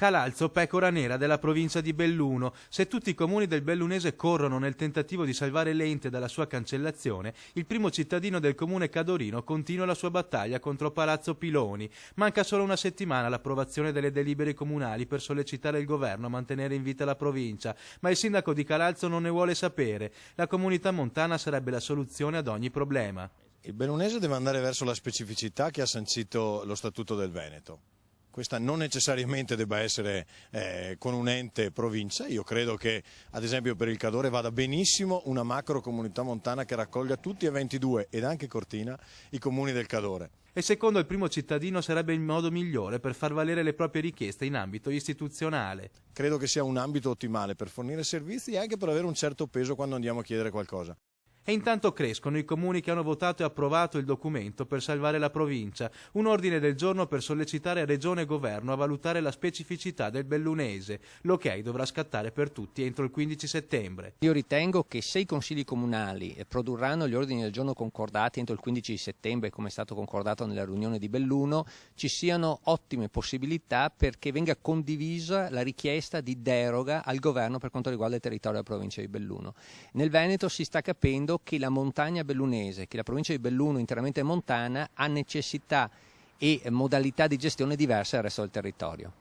Calalzo, pecora nera della provincia di Belluno. Se tutti i comuni del Bellunese corrono nel tentativo di salvare l'ente dalla sua cancellazione, il primo cittadino del comune cadorino continua la sua battaglia contro Palazzo Piloni. Manca solo una settimana all'approvazione delle delibere comunali per sollecitare il governo a mantenere in vita la provincia, ma il sindaco di Calalzo non ne vuole sapere. La comunità montana sarebbe la soluzione ad ogni problema. Il bellunese deve andare verso la specificità che ha sancito lo Statuto del Veneto. Questa non necessariamente debba essere con un ente provincia. Io credo che ad esempio per il Cadore vada benissimo una macro comunità montana che raccolga tutti e 22 ed anche Cortina i comuni del Cadore. E secondo il primo cittadino sarebbe il modo migliore per far valere le proprie richieste in ambito istituzionale. Credo che sia un ambito ottimale per fornire servizi e anche per avere un certo peso quando andiamo a chiedere qualcosa. E intanto crescono i comuni che hanno votato e approvato il documento per salvare la provincia, un ordine del giorno per sollecitare Regione e Governo a valutare la specificità del bellunese. L'ok dovrà scattare per tutti entro il 15 settembre. Io ritengo che se i consigli comunali produrranno gli ordini del giorno concordati entro il 15 settembre, come è stato concordato nella riunione di Belluno, ci siano ottime possibilità perché venga condivisa la richiesta di deroga al governo per quanto riguarda il territorio della provincia di Belluno. Nel Veneto si sta capendo che la montagna bellunese, che la provincia di Belluno interamente montana, ha necessità e modalità di gestione diverse dal resto del territorio.